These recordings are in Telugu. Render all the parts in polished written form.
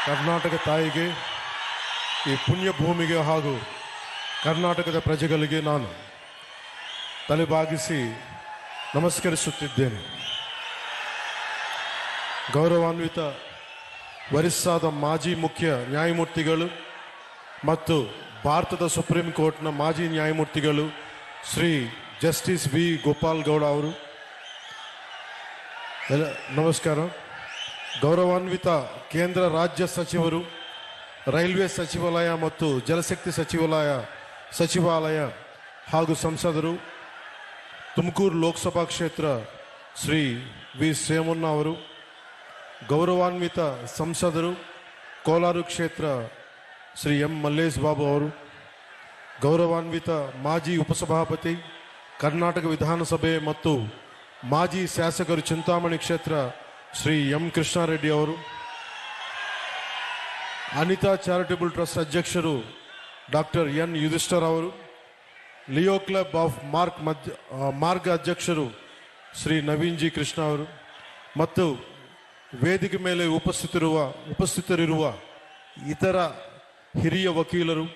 ಕರ್ನಾಟಕ ತಾಯಿಗೆ, ಈ ಪುಣ್ಯ ಭೂಮಿಗೆ ಹಾಗೂ ಕರ್ನಾಟಕದ ಪ್ರಜೆಗಳಿಗೆ ನಾನು ತಲೆಬಾಗಿಸಿ ನಮಸ್ಕರಿಸುತ್ತಿದ್ದೇನೆ. ಗೌರವಾನ್ವಿತ ಒರಿಸ್ಸಾದ ಮಾಜಿ ಮುಖ್ಯ ನ್ಯಾಯಮೂರ್ತಿಗಳು ಮತ್ತು ಭಾರತದ ಸುಪ್ರೀಂ ಕೋರ್ಟ್ನ ಮಾಜಿ ನ್ಯಾಯಮೂರ್ತಿಗಳು ಶ್ರೀ ಜಸ್ಟಿಸ್ ವಿ ಗೋಪಾಲ್ ಗೌಡ ಅವರು, ನಮಸ್ಕಾರ. ಗೌರವಾನ್ವಿತ ಕೇಂದ್ರ ರಾಜ್ಯ ಸಚಿವರು, ರೈಲ್ವೆ ಸಚಿವಾಲಯ ಮತ್ತು ಜಲಶಕ್ತಿ ಸಚಿವಾಲಯ ಹಾಗೂ ಸಂಸದರು, ತುಮಕೂರು ಲೋಕಸಭಾ ಕ್ಷೇತ್ರ ಶ್ರೀ ವಿ ಸೋಮಣ್ಣ ಅವರು, ಗೌರವಾನ್ವಿತ ಸಂಸದರು, ಕೋಲಾರ ಕ್ಷೇತ್ರ ಶ್ರೀ ಎಂ ಮಲ್ಲೇಶ್ ಬಾಬು ಅವರು, ಗೌರವಾನ್ವಿತ ಮಾಜಿ ಉಪಸಭಾಪತಿ ಕರ್ನಾಟಕ ವಿಧಾನಸಭೆ ಮತ್ತು ಮಾಜಿ ಶಾಸಕರು ಚಿಂತಾಮಣಿ ಕ್ಷೇತ್ರ ಶ್ರೀ ಎಂ ಕೃಷ್ಣಾರೆಡ್ಡಿ ಅವರು, ಅನಿತಾ ಚಾರಿಟಬಲ್ ಟ್ರಸ್ಟ್ ಅಧ್ಯಕ್ಷರು ಡಾಕ್ಟರ್ ಎನ್ ಯುಧಿಷ್ಠರ್ ಅವರು, ಲಿಯೋ ಕ್ಲಬ್ ಆಫ್ ಮಾರ್ಗ್ ಅಧ್ಯಕ್ಷರು ಶ್ರೀ ನವೀನ್ ಜಿ ಕೃಷ್ಣ ಅವರು ಮತ್ತು ವೇದಿಕೆ ಮೇಲೆ ಉಪಸ್ಥಿತರಿರುವ ಇತರ ಹಿರಿಯ ವಕೀಲರು,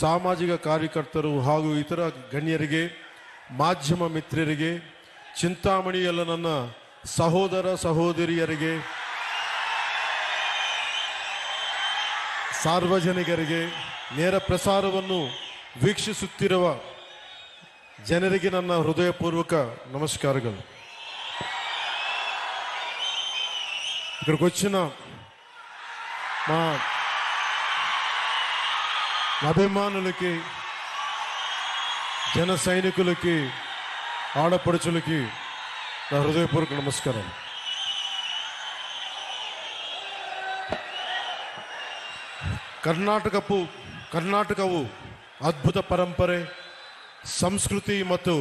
ಸಾಮಾಜಿಕ ಕಾರ್ಯಕರ್ತರು ಹಾಗೂ ಇತರ ಗಣ್ಯರಿಗೆ, ಮಾಧ್ಯಮ ಮಿತ್ರರಿಗೆ, ಚಿಂತಾಮಣಿಯಲ್ಲ ನನ್ನ ಸಹೋದರ ಸಹೋದರಿಯರಿಗೆ, ಸಾರ್ವಜನಿಕರಿಗೆ, ನೇರ ಪ್ರಸಾರವನ್ನು ವೀಕ್ಷಿಸುತ್ತಿರುವ ಜನರಿಗೆ ನನ್ನ ಹೃದಯಪೂರ್ವಕ నమస్కారాలు. ఇక్కడికి వచ్చిన మా అభిమానులకి, జన సైనికులకి, ఆడపడుచులకి నా హృదయపూర్వక నమస్కారం. ಕರ್ನಾಟಕವು ಅದ್ಭುತ ಪರಂಪರೆ, ಸಂಸ್ಕೃತಿ ಮತ್ತು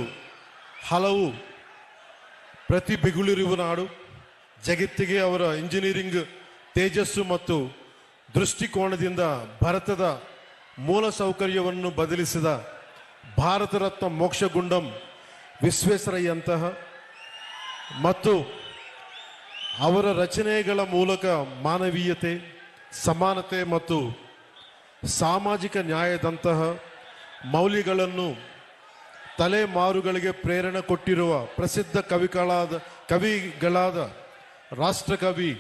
ಹಲವು ಪ್ರತಿಭೆಗಳಿರುವ ನಾಡು. ಜಗತ್ತಿಗೆ ಅವರ ಇಂಜಿನಿಯರಿಂಗ್ ತೇಜಸ್ಸು ಮತ್ತು ದೃಷ್ಟಿಕೋನದಿಂದ ಭಾರತದ ಮೂಲ ಸೌಕರ್ಯವನ್ನು ಬದಲಿಸಿದ ಭಾರತ ರತ್ನ ಮೋಕ್ಷಗುಂಡಂ ವಿಶ್ವೇಶ್ವರಯ್ಯಂತಹ ಮತ್ತು ಅವರ ರಚನೆಗಳ ಮೂಲಕ ಮಾನವೀಯತೆ, ಸಮಾನತೆ ಮತ್ತು ಸಾಮಾಜಿಕ ನ್ಯಾಯದಂತಹ ಮೌಲ್ಯಗಳನ್ನು ತಲೆಮಾರುಗಳಿಗೆ ಪ್ರೇರಣೆ ಕೊಟ್ಟಿರುವ ಪ್ರಸಿದ್ಧ ಕವಿಗಳಾದ ರಾಷ್ಟ್ರಕವಿ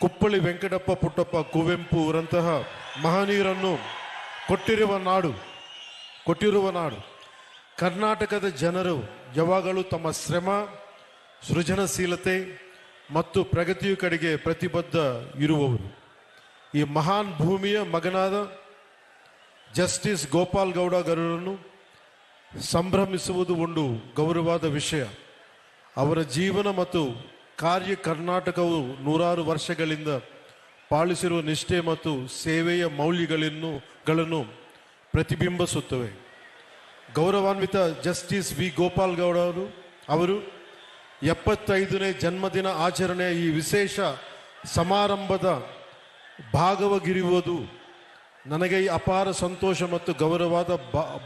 ಕುಪ್ಪಳಿ ವೆಂಕಟಪ್ಪ ಪುಟ್ಟಪ್ಪ ಕುವೆಂಪು ಅವರಂತಹ ಮಹನೀಯರನ್ನು ಕೊಟ್ಟಿರುವ ನಾಡು. ಕರ್ನಾಟಕದ ಜನರು ಯಾವಾಗಲೂ ತಮ್ಮ ಶ್ರಮ, ಸೃಜನಶೀಲತೆ ಮತ್ತು ಪ್ರಗತಿಯ ಕಡೆಗೆ ಪ್ರತಿಬದ್ಧ ಇರುವವರು. ಈ ಮಹಾನ್ ಭೂಮಿಯ ಮಗನಾದ ಜಸ್ಟಿಸ್ ಗೋಪಾಲ್ ಗೌಡ ಗೌಡರನ್ನು ಸಂಭ್ರಮಿಸುವುದು ಒಂದು ಗೌರವವಾದ ವಿಷಯ. ಅವರ ಜೀವನ ಮತ್ತು ಕಾರ್ಯ ಕರ್ನಾಟಕವು ನೂರಾರು ವರ್ಷಗಳಿಂದ ಪಾಲಿಸಿರುವ ನಿಷ್ಠೆ ಮತ್ತು ಸೇವೆಯ ಮೌಲ್ಯಗಳನ್ನು ಪ್ರತಿಬಿಂಬಿಸುತ್ತವೆ. ಗೌರವಾನ್ವಿತ ಜಸ್ಟಿಸ್ ವಿ ಗೋಪಾಲ್ ಗೌಡ ಅವರು 75ನೇ ಜನ್ಮದಿನ ಆಚರಣೆಯ ಈ ವಿಶೇಷ ಸಮಾರಂಭದ ಭಾಗವಾಗಿರುವುದು ನನಗೆ ಅಪಾರ ಸಂತೋಷ ಮತ್ತು ಗೌರವವಾದ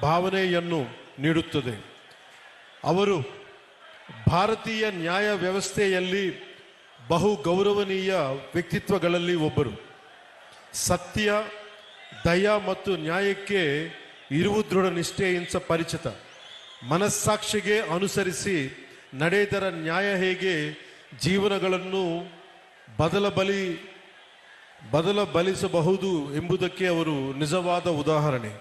ಭಾವನೆಯನ್ನು ನೀಡುತ್ತದೆ. ಅವರು ಭಾರತೀಯ ನ್ಯಾಯ ವ್ಯವಸ್ಥೆಯಲ್ಲಿ ಬಹು ಗೌರವನೀಯ ವ್ಯಕ್ತಿತ್ವಗಳಲ್ಲಿ ಒಬ್ಬರು. ಸತ್ಯ, ದಯ ಮತ್ತು ನ್ಯಾಯಕ್ಕೆ ಇರುವ ದೃಢ ನಿಷ್ಠೆಯಿಂದ ಪರಿಚಿತ. ಮನಸ್ಸಾಕ್ಷಿಗೆ ಅನುಸರಿಸಿ ನಡೆದರ ನ್ಯಾಯ ಹೇಗೆ ಜೀವನಗಳನ್ನು ಬದಲಬಲಿಸಬಹುದು ಎಂಬುದಕ್ಕೆ ಅವರು ನಿಜವಾದ ಉದಾಹರಣೆ.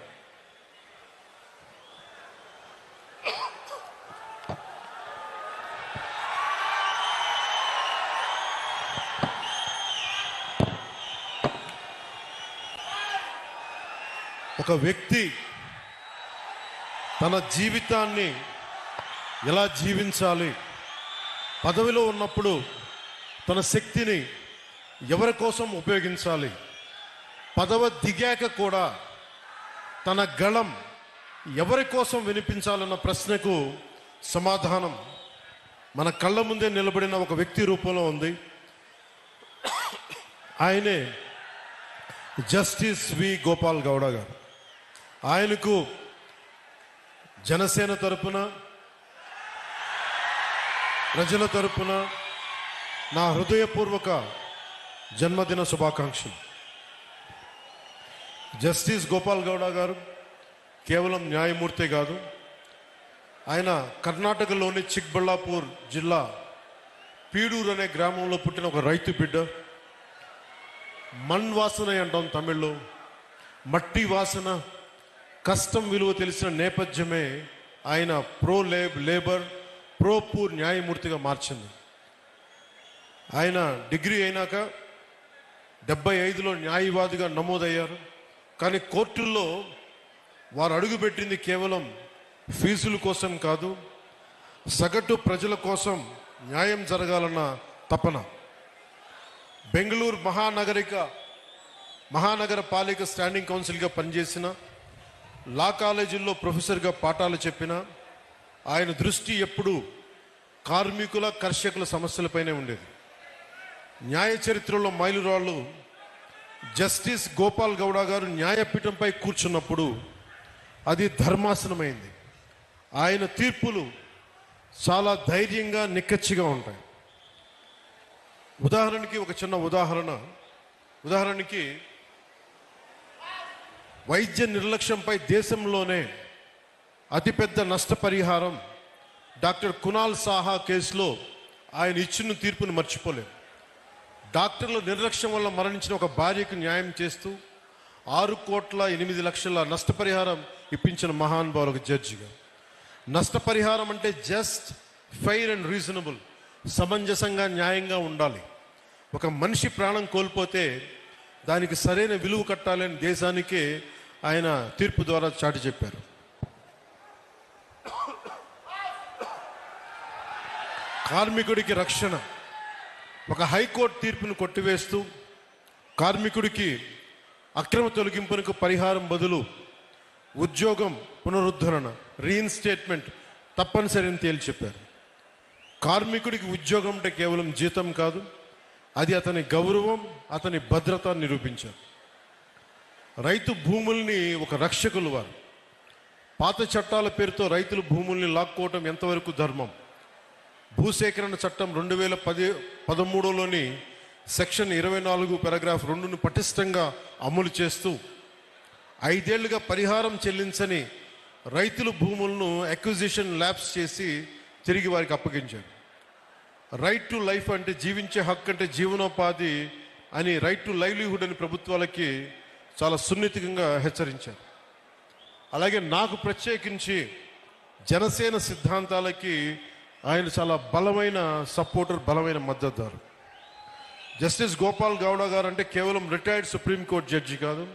ఒక వ్యక్తి తన జీవితాన్ని ఎలా జీవించాలి, పదవిలో ఉన్నప్పుడు తన శక్తిని ఎవరి కోసం ఉపయోగించాలి, పదవి దిగాక కూడా తన గళం ఎవరి కోసం వినిపించాలన్న ప్రశ్నకు సమాధానం మన కళ్ళ ముందే నిలబడిన ఒక వ్యక్తి రూపంలో ఉంది. ఆయనే జస్టిస్ వి గోపాల్ గౌడ గారు. ఆయనకు జనసేన తరపున, ప్రజల తరపున నా హృదయపూర్వక జన్మదిన శుభాకాంక్షలు. జస్టిస్ గోపాల్ గౌడ గారు కేవలం న్యాయమూర్తే కాదు, ఆయన కర్ణాటకలోని చిక్బళ్ళాపూర్ జిల్లా పీడూరు అనే గ్రామంలో పుట్టిన ఒక రైతు బిడ్డ. మణ్ వాసన అంటాం తమిళ్లో, మట్టి వాసన, కష్టం విలువ తెలిసిన నేపథ్యమే ఆయన లేబర్ ప్రో పూర్ న్యాయమూర్తిగా మార్చింది. ఆయన డిగ్రీ అయినాక 75లో న్యాయవాదిగా నమోదయ్యారు. కానీ కోర్టుల్లో వారు అడుగుపెట్టింది కేవలం ఫీజుల కోసం కాదు, సగటు ప్రజల కోసం న్యాయం జరగాలన్న తపన. బెంగళూరు మహానగర పాలిక స్టాండింగ్ కౌన్సిల్గా పనిచేసిన, లా కాలేజీల్లో ప్రొఫెసర్గా పాఠాలు చెప్పిన ఆయన దృష్టి ఎప్పుడూ కార్మికుల కర్షకుల సమస్యలపైనే ఉండేది. న్యాయ చరిత్రలో మైలురాళ్ళు జస్టిస్ గోపాల్ గౌడ గారు న్యాయపీఠంపై కూర్చున్నప్పుడు అది ధర్మాసనమైంది. ఆయన తీర్పులు చాలా ధైర్యంగా నిక్కచ్చిగా ఉంటాయి. ఉదాహరణకి ఒక చిన్న ఉదాహరణకి వైద్య నిర్లక్ష్యంపై దేశంలోనే అతిపెద్ద నష్టపరిహారం డాక్టర్ కునాల్ సాహా కేసులో ఆయన ఇచ్చిన తీర్పును మర్చిపోలేం. డాక్టర్ల నిర్లక్ష్యం వల్ల మరణించిన ఒక భార్యకు న్యాయం చేస్తూ 6,08,00,000 నష్టపరిహారం ఇప్పించిన మహానుభావులు ఒక జడ్జిగా. నష్టపరిహారం అంటే జస్ట్, ఫెయిర్ అండ్ రీజనబుల్, సమంజసంగా న్యాయంగా ఉండాలి. ఒక మనిషి ప్రాణం కోల్పోతే దానికి సరైన విలువ కట్టాలని దేశానికే ఆయన తీర్పు ద్వారా చాటి చెప్పారు. కార్మికుడికి రక్షణ, ఒక హైకోర్టు తీర్పును కొట్టివేస్తూ కార్మికుడికి అక్రమ తొలగింపునకు పరిహారం బదులు ఉద్యోగం పునరుద్ధరణ, రీఇన్స్టేట్మెంట్ తప్పనిసరి అని తేల్చి చెప్పారు. కార్మికుడికి ఉద్యోగం అంటే కేవలం జీతం కాదు, అది అతని గౌరవం, అతని భద్రత నిరూపించారు. రైతు భూముల్ని ఒక రక్షకులు వారు. పాత చట్టాల పేరుతో రైతుల భూముల్ని లాక్కోవటం ఎంతవరకు ధర్మం? భూసేకరణ చట్టం 2013లోని సెక్షన్ 24 పారాగ్రాఫ్ 2ను పటిష్టంగా అమలు చేస్తూ 5 ఏళ్లుగా పరిహారం చెల్లించని రైతుల భూములను అక్విజిషన్ ల్యాబ్స్ చేసి తిరిగి వారికి అప్పగించారు. రైట్ టు లైఫ్ అంటే జీవించే హక్కు అంటే జీవనోపాధి అని, రైట్ టు లైవ్లీహుడ్ అని ప్రభుత్వాలకి చాలా సున్నితంగా హెచ్చరించారు. అలాగే నాకు ప్రత్యేకించి జనసేన సిద్ధాంతాలకి ఆయన చాలా బలమైన సపోర్టర్, బలమైన మద్దతుదారు. జస్టిస్ గోపాల్ గౌడ గారు అంటే కేవలం రిటైర్డ్ సుప్రీంకోర్టు జడ్జి కాదు,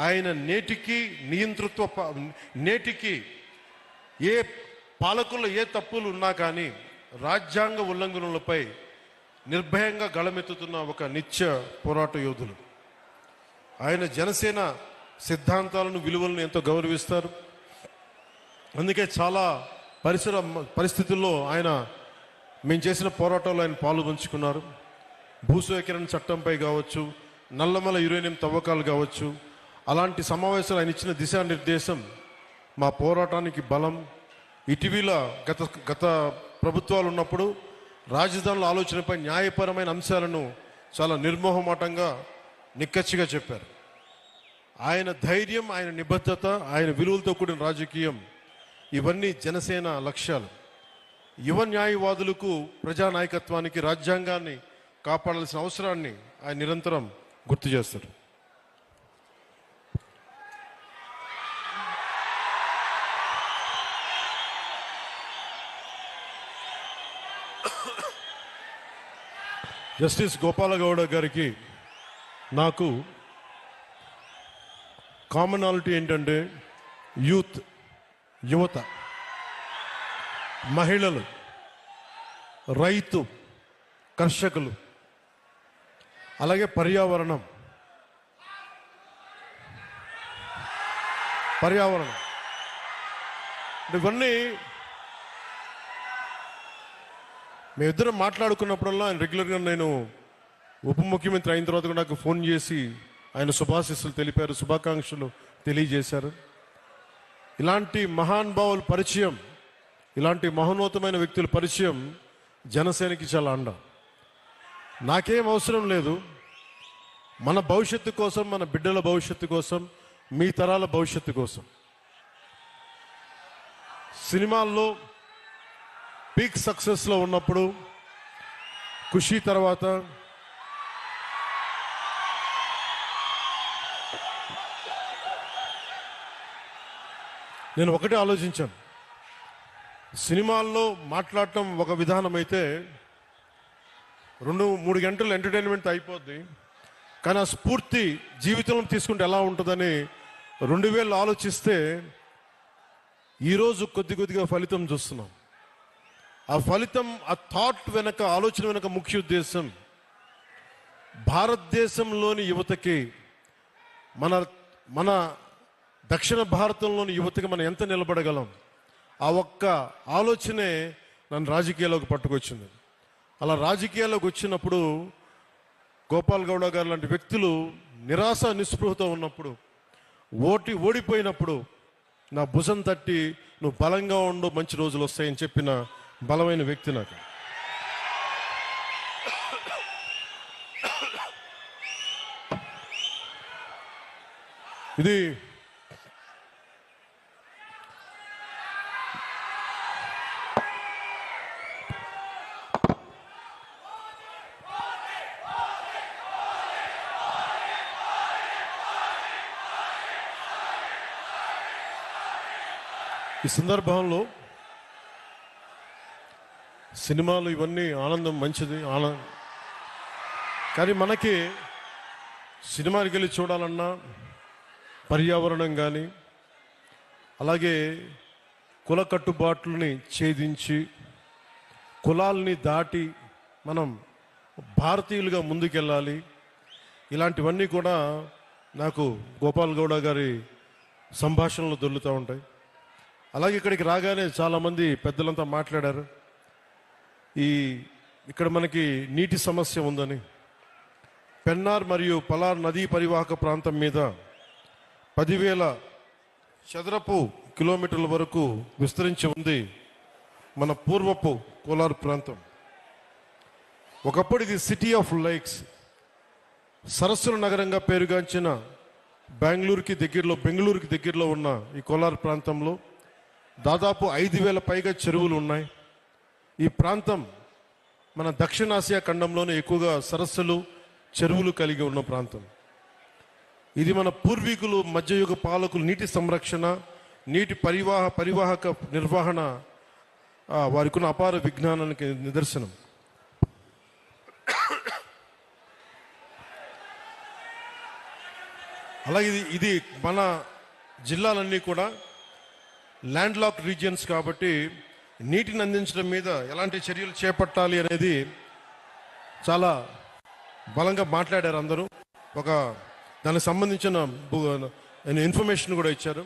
ఆయన నేటికి ఏ పాలకుల్లో ఏ తప్పులు ఉన్నా కానీ రాజ్యాంగ ఉల్లంఘనలపై నిర్భయంగా గళమెత్తుతున్న ఒక నిత్య పోరాట యోధులు. ఆయన జనసేన సిద్ధాంతాలను, విలువలను ఎంతో గౌరవిస్తారు. అందుకే చాలా పరిస్థితుల్లో మేము చేసిన పోరాటంలో ఆయన పాలు పంచుకున్నారు. భూసేకరణ చట్టంపై కావచ్చు, నల్లమల యురేనియం తవ్వకాలు కావచ్చు, అలాంటి సమావేశాలు ఆయన ఇచ్చిన దిశానిర్దేశం మా పోరాటానికి బలం. ఇటీవల గత ప్రభుత్వాలు ఉన్నప్పుడు రాజధానుల ఆలోచనపై న్యాయపరమైన అంశాలను చాలా నిర్మోహమాటంగా నిక్కచ్చిగా చెప్పారు. ఆయన ధైర్యం, ఆయన నిబద్ధత, ఆయన విలువలతో కూడిన రాజకీయం, ఇవన్నీ జనసేన లక్ష్యాలు. యువ న్యాయవాదులకు, ప్రజానాయకత్వానికి, రాజ్యాంగాన్ని కాపాడాల్సిన అవసరాన్ని ఆయన నిరంతరం గుర్తు చేస్తారు. జస్టిస్ గోపాల గౌడ గారికి నాకు కామనాలిటీ ఏంటంటే యువత, మహిళలు, రైతు, కర్షకులు, అలాగే పర్యావరణం ఇవన్నీ మేమిద్దరం మాట్లాడుకున్నప్పుడల్లా ఆయన రెగ్యులర్గా, నేను ఉప ముఖ్యమంత్రి అయిన తర్వాత కూడా నాకు ఫోన్ చేసి ఆయన శుభాశీస్సులు తెలిపారు, శుభాకాంక్షలు తెలియజేశారు. ఇలాంటి మహానుభావుల పరిచయం, ఇలాంటి మహోన్నతమైన వ్యక్తుల పరిచయం జనసేనకి చాలా అండ. నాకేం అవసరం లేదు, మన భవిష్యత్తు కోసం, మన బిడ్డల భవిష్యత్తు కోసం, మీ తరాల భవిష్యత్తు కోసం. సినిమాల్లో పీక్ సక్సెస్లో ఉన్నప్పుడు, ఖుషీ తర్వాత నేను ఒకటే ఆలోచించాను. సినిమాల్లో మాట్లాడటం ఒక విధానం అయితే 2-3 గంటలు ఎంటర్టైన్మెంట్ అయిపోద్ది. కానీ ఆ స్ఫూర్తి జీవితంలో తీసుకుంటే ఎలా ఉంటుందని 2000 ఆలోచిస్తే ఈరోజు కొద్దిగా ఫలితం చూస్తున్నాం. ఆ ఫలితం, ఆ థాట్ వెనక, ఆలోచన వెనక ముఖ్య ఉద్దేశం భారతదేశంలోని యువతకి, మన దక్షిణ భారతంలోని యువతకి మనం ఎంత నిలబడగలం, ఆ ఒక్క ఆలోచనే నన్ను రాజకీయాల్లోకి పట్టుకొచ్చింది. అలా రాజకీయాల్లోకి వచ్చినప్పుడు గోపాల్ గౌడ గారు లాంటి వ్యక్తులు నిరాశ నిస్పృహతో ఉన్నప్పుడు, ఓడిపోయినప్పుడు నా భుజం తట్టి నువ్వు బలంగా ఉండు, మంచి రోజులు వస్తాయని చెప్పిన బలమైన వ్యక్తి నాకు. ఇది ఈ సందర్భంలో సినిమాలు ఇవన్నీ ఆనందం, మంచిది, కానీ మనకి సినిమాకి వెళ్ళి చూడాలన్నా పర్యావరణం కానీ, అలాగే కుల కట్టుబాట్లని ఛేదించి, కులాల్ని దాటి మనం భారతీయులుగా ముందుకెళ్ళాలి. ఇలాంటివన్నీ కూడా నాకు గోపాల్ గౌడ గారి సంభాషణలు దొల్లుతూ ఉంటాయి. అలాగే ఇక్కడికి రాగానే చాలామంది పెద్దలంతా మాట్లాడారు, ఇక్కడ మనకి నీటి సమస్య ఉందని. పెన్నార్ మరియు పలార్ నదీ పరివాహక ప్రాంతం మీద 10,000 చదరపు కిలోమీటర్ల వరకు విస్తరించి ఉంది మన పూర్వపు కోలార్ ప్రాంతం. ఒకప్పుడు ఇది సిటీ ఆఫ్ లేక్స్, సరస్సుల నగరంగా పేరుగాంచిన బెంగళూరుకి దగ్గరలో ఉన్న ఈ కోలార్ ప్రాంతంలో దాదాపు 5,000 పైగా చెరువులు ఉన్నాయి. ఈ ప్రాంతం మన దక్షిణాసియా ఖండంలోనే ఎక్కువగా సరస్సులు, చెరువులు కలిగి ఉన్న ప్రాంతం. ఇది మన పూర్వీకులు, మధ్యయుగ పాలకులు నీటి సంరక్షణ, నీటి పరివాహక నిర్వహణ వారికి ఉన్న అపార విజ్ఞానానికి నిదర్శనం. అలాగే ఇది మన జిల్లాలన్నీ కూడా ల్యాండ్ లాక్ రీజియన్స్ కాబట్టి నీటిని అందించడం మీద ఎలాంటి చర్యలు చేపట్టాలి అనేది చాలా బలంగా మాట్లాడారు అందరూ. దానికి సంబంధించిన ఇన్ఫర్మేషన్ కూడా ఇచ్చారు.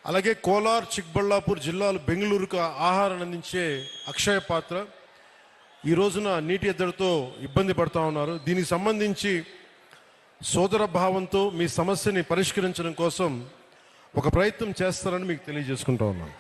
అలాగే కోలార్, చిక్బళ్ళాపూర్ జిల్లాలు బెంగళూరుకు ఆహారాన్ని అందించే అక్షయ పాత్ర ఈ రోజున నీటి ఎద్దడితో ఇబ్బంది పడుతూ ఉన్నారు. దీనికి సంబంధించి సోదర భావంతో మీ సమస్యని పరిష్కరించడం కోసం ఒక ప్రయత్నం చేస్తారని మీకు తెలియజేసుకుంటా ఉన్నాను.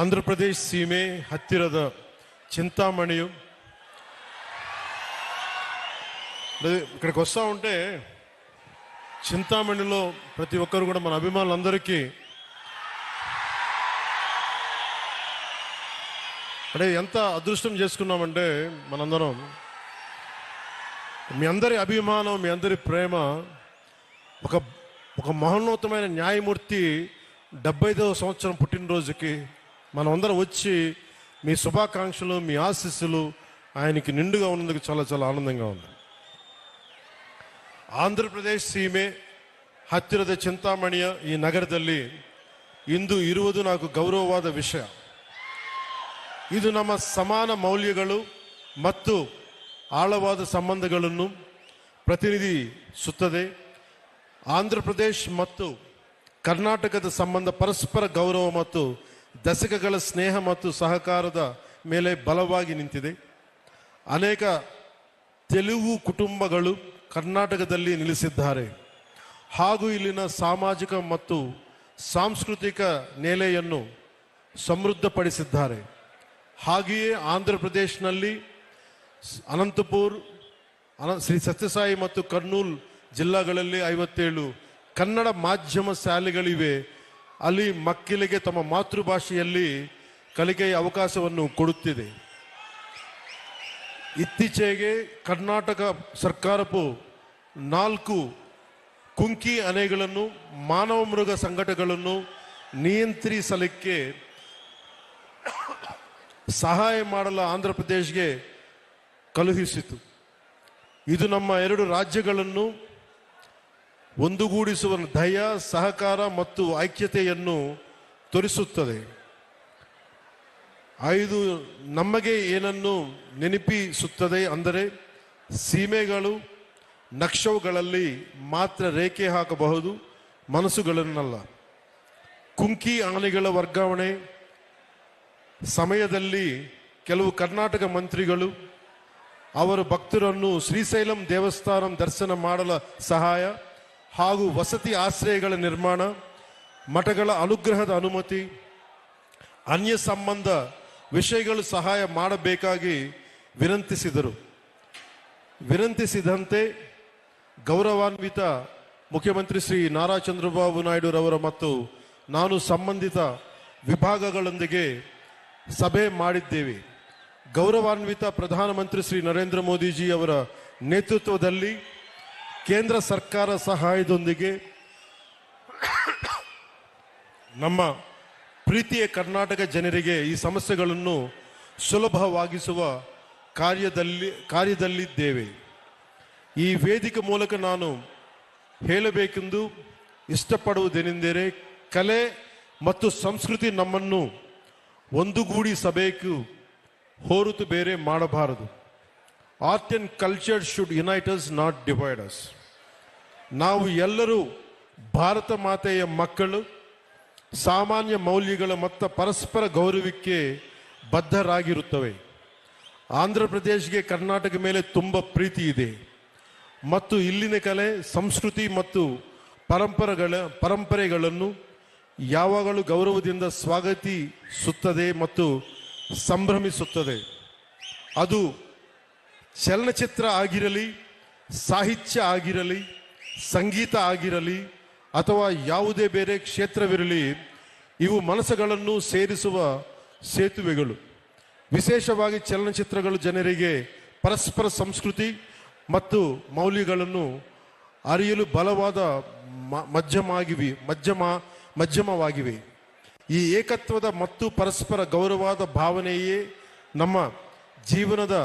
ಆಂಧ್ರಪ್ರದೇಶ ಸೀಮೆ ಹತ್ತಿರದ చింతామణి ఇక్కడికి వస్తూ ఉంటే చింతామణిలో ప్రతి ఒక్కరు కూడా మన అభిమానులందరికీ అంటే ఎంత అదృష్టం చేసుకున్నామంటే మనందరం మీ అందరి అభిమానం, మీ అందరి ప్రేమ ఒక మహోన్నతమైన న్యాయమూర్తి 75వ సంవత్సరం పుట్టినరోజుకి మనమందరం వచ్చి మీ శుభాకాంక్షలు, మీ ఆశీస్సులు ఆయనకి నిండుగా ఉన్నందుకు చాలా చాలా ఆనందంగా ఉంది. ಆಂಧ್ರಪ್ರದೇಶ ಸೀಮೆ ಹತ್ತಿರದ చింతామಣಿಯ ಈ ನಗರದಲ್ಲಿ ಇಂದು ಇರುವುದು నాకు ಗೌರವವಾದ ವಿಷಯ. ಇದು ನಮ್ಮ ಸಮಾನ ಮೌಲ್ಯಗಳು ಮತ್ತು ಆಳವಾದ ಸಂಬಂಧಗಳನ್ನು ಪ್ರತಿನಿಧಿಸುತ್ತದೆ. ಆಂಧ್ರಪ್ರದೇಶ್ ಮತ್ತು ಕರ್ನಾಟಕದ ಸಂಬಂಧ ಪರಸ್ಪರ ಗೌರವ ಮತ್ತು ದಶಕಗಳ ಸ್ನೇಹ ಮತ್ತು ಸಹಕಾರದ ಮೇಲೆ ಬಲವಾಗಿ ನಿಂತಿದೆ. ಅನೇಕ ತೆಲುಗು ಕುಟುಂಬಗಳು ಕರ್ನಾಟಕದಲ್ಲಿ ನೆಲೆಸಿದ್ದಾರೆ ಹಾಗೂ ಇಲ್ಲಿನ ಸಾಮಾಜಿಕ ಮತ್ತು ಸಾಂಸ್ಕೃತಿಕ ನೆಲೆಯನ್ನು ಸಮೃದ್ಧಪಡಿಸಿದ್ದಾರೆ. ಹಾಗೆಯೇ ಆಂಧ್ರಪ್ರದೇಶನಲ್ಲಿ ಅನಂತಪುರ್, ಶ್ರೀ ಸತ್ಯಸಾಯಿ ಮತ್ತು ಕರ್ನೂಲ್ ಜಿಲ್ಲಾಗಳಲ್ಲಿ 57 ಕನ್ನಡ ಮಾಧ್ಯಮ ಶಾಲೆಗಳಿವೆ. ಅಲ್ಲಿ ಮಕ್ಕಳಿಗೆ ತಮ್ಮ ಮಾತೃಭಾಷೆಯಲ್ಲಿ ಕಲಿಕೆಯ ಅವಕಾಶವನ್ನು ಕೊಡುತ್ತಿದೆ. ಇತ್ತೀಚೆಗೆ ಕರ್ನಾಟಕ ಸರ್ಕಾರವು 4 ಕುಂಕಿ ಆನೆಗಳನ್ನು ಮಾನವ ಮೃಗ ಸಂಘಟನೆಗಳನ್ನು ನಿಯಂತ್ರಿಸಲಿಕ್ಕೆ ಸಹಾಯ ಮಾಡಲು ಆಂಧ್ರಪ್ರದೇಶಗೆ ಕಳುಹಿಸಿತು. ಇದು ನಮ್ಮ 2 ರಾಜ್ಯಗಳನ್ನು ಒಂದುಗೂಡಿಸುವ ದಯ, ಸಹಕಾರ ಮತ್ತು ಐಕ್ಯತೆಯನ್ನು ತೋರಿಸುತ್ತದೆ. 5 ನಮಗೆ ಏನನ್ನು ನೆನಪಿಸುತ್ತದೆ ಅಂದರೆ ಸೀಮೆಗಳು ನಕ್ಷವುಗಳಲ್ಲಿ ಮಾತ್ರ ರೇಖೆ ಹಾಕಬಹುದು, ಮನಸ್ಸುಗಳನ್ನಲ್ಲ. ಕುಂಕಿ ಆನೆಗಳ ವರ್ಗಾವಣೆ ಸಮಯದಲ್ಲಿ ಕೆಲವು ಕರ್ನಾಟಕ ಮಂತ್ರಿಗಳು ಅವರ ಭಕ್ತರನ್ನು ಶ್ರೀಶೈಲಂ ದೇವಸ್ಥಾನ ದರ್ಶನ ಮಾಡಲು ಸಹಾಯ ಹಾಗೂ ವಸತಿ ಆಶ್ರಯಗಳ ನಿರ್ಮಾಣ, ಮಠಗಳ ಅನುಗ್ರಹದ ಅನುಮತಿ, ಅನ್ಯ ಸಂಬಂಧ ವಿಷಯಗಳು ಸಹಾಯ ಮಾಡಬೇಕಾಗಿ ವಿನಂತಿಸಿದಂತೆ ಗೌರವಾನ್ವಿತ ಮುಖ್ಯಮಂತ್ರಿ ಶ್ರೀ ನಾರಾ ಚಂದ್ರಬಾಬು ನಾಯ್ಡುರವರ ಮತ್ತು ನಾನು ಸಂಬಂಧಿತ ವಿಭಾಗಗಳೊಂದಿಗೆ ಸಭೆ ಮಾಡಿದ್ದೇವೆ. ಗೌರವಾನ್ವಿತ ಪ್ರಧಾನಮಂತ್ರಿ ಶ್ರೀ ನರೇಂದ್ರ ಮೋದಿಜಿ ಅವರ ನೇತೃತ್ವದಲ್ಲಿ ಕೇಂದ್ರ ಸರ್ಕಾರ ಸಹಾಯದೊಂದಿಗೆ ನಮ್ಮ ಪ್ರೀತಿಯ ಕರ್ನಾಟಕ ಜನರಿಗೆ ಈ ಸಮಸ್ಯೆಗಳನ್ನು ಸುಲಭವಾಗಿಸುವ ಕಾರ್ಯದಲ್ಲಿದ್ದೇವೆ. ಈ ವೇದಿಕೆ ಮೂಲಕ ನಾನು ಹೇಳಬೇಕೆಂದು ಇಷ್ಟಪಡುವುದೇನೆಂದರೆ, ಕಲೆ ಮತ್ತು ಸಂಸ್ಕೃತಿ ನಮ್ಮನ್ನು ಒಂದುಗೂಡಿಸಬೇಕು, ಹೊರತು ಬೇರೆ ಮಾಡಬಾರದು. Art and culture should unite us, not divide us. ನಾವು ಎಲ್ಲರೂ ಭಾರತ ಮಾತೆಯ ಮಕ್ಕಳು, ಸಾಮಾನ್ಯ ಮೌಲ್ಯಗಳ ಮತ್ತು ಪರಸ್ಪರ ಗೌರವಕ್ಕೆ ಬದ್ಧರಾಗಿರುತ್ತವೆ. ಆಂಧ್ರಪ್ರದೇಶಕ್ಕೆ ಕರ್ನಾಟಕ ಮೇಲೆ ತುಂಬ ಪ್ರೀತಿ ಇದೆ ಮತ್ತು ಇಲ್ಲಿನ ಕಲೆ, ಸಂಸ್ಕೃತಿ ಮತ್ತು ಪರಂಪರೆಗಳನ್ನು ಯಾವಾಗಲೂ ಗೌರವದಿಂದ ಸ್ವಾಗತಿಸುತ್ತದೆ ಮತ್ತು ಸಂಭ್ರಮಿಸುತ್ತದೆ. ಅದು ಚಲನಚಿತ್ರ ಆಗಿರಲಿ, ಸಾಹಿತ್ಯ ಆಗಿರಲಿ, ಸಂಗೀತ ಆಗಿರಲಿ ಅಥವಾ ಯಾವುದೇ ಬೇರೆ ಕ್ಷೇತ್ರವಿರಲಿ, ಇವು ಮನಸ್ಸುಗಳನ್ನು ಸೇರಿಸುವ ಸೇತುವೆಗಳು. ವಿಶೇಷವಾಗಿ ಚಲನಚಿತ್ರಗಳು ಜನರಿಗೆ ಪರಸ್ಪರ ಸಂಸ್ಕೃತಿ ಮತ್ತು ಮೌಲ್ಯಗಳನ್ನು ಅರಿಯಲು ಬಲವಾದ ಮಾಧ್ಯಮವಾಗಿವೆ. ಈ ಏಕತ್ವದ ಮತ್ತು ಪರಸ್ಪರ ಗೌರವದ ಭಾವನೆಯೇ ನಮ್ಮ ಜೀವನದ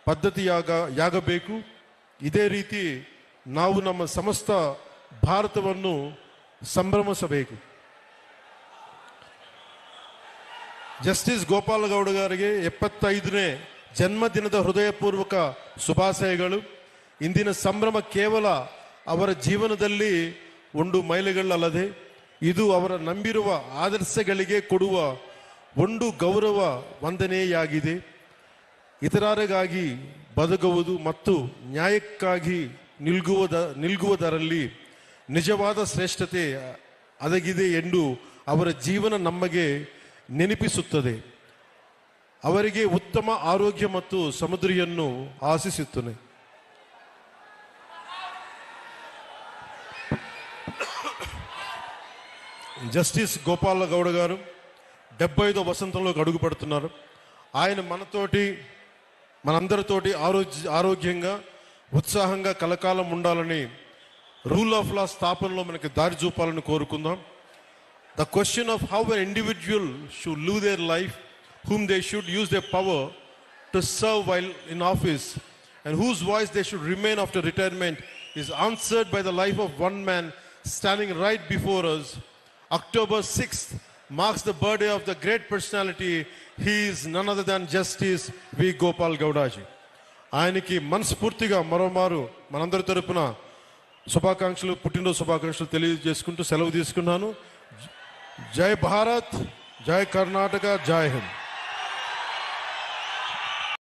ಪದ್ಧತಿಯಾಗಬೇಕು. ಇದೇ ರೀತಿ ನಾವು ನಮ್ಮ ಸಮಸ್ತ ಭಾರತವನ್ನು ಸಂಭ್ರಮಿಸಬೇಕು. ಜಸ್ಟಿಸ್ ಗೋಪಾಲಗೌಡ ಅವರಿಗೆ 75ನೇ ಜನ್ಮದಿನದ ಹೃದಯಪೂರ್ವಕ ಶುಭಾಶಯಗಳು. ಇಂದಿನ ಸಂಭ್ರಮ ಕೇವಲ ಅವರ ಜೀವನದಲ್ಲಿ ಒಂದು ಮೈಲಿಗಲ್ಲದೆ, ಇದು ಅವರ ನಂಬಿರುವ ಆದರ್ಶಗಳಿಗೆ ಕೊಡುವ ಒಂದು ಗೌರವ ವಂದನೆಯಾಗಿದೆ. ಇತರರಿಗಾಗಿ ಬದುಕುವುದು ಮತ್ತು ನ್ಯಾಯಕ್ಕಾಗಿ ನಿಲ್ಗುವುದರಲ್ಲಿ ನಿಜವಾದ ಶ್ರೇಷ್ಠತೆ ಅಡಗಿದೆ ಎಂದು ಅವರ ಜೀವನ ನಮಗೆ ನೆನಪಿಸುತ್ತದೆ. ಅವರಿಗೆ ಉತ್ತಮ ಆರೋಗ್ಯ ಮತ್ತು ಸಮೃದ್ಧಿಯನ್ನು ಆಶಿಸುತ್ತೇನೆ. జస్టిస్ గోపాల గౌడ గారు 75వ వసంతంలోకి అడుగు పెడుతున్నారు. ఆయన మనందరితోటి ఆరోగ్యంగా ఉత్సాహంగా కలకాలం ఉండాలని, రూల్ ఆఫ్ లా స్థాపనలో మనకి దారి చూపాలని కోరుకుందాం. The question of how an individual should live their life, whom they should use their power to serve while in office and whose voice they should remain after retirement is answered by the life of one man standing right before us. October 6th marks the birthday of the great personality. He is none other than Justice V. Gopal Gowda ji. ఆయనకి మనస్ఫూర్తిగా మరోమారు మనందరి తరపున శుభాకాంక్షలు, పుట్టినరోజు శుభాకాంక్షలు తెలియజేసుకుంటూ సెలవు తీసుకున్నాను. జై భారత్, జై కర్ణాటక, జై హింద్.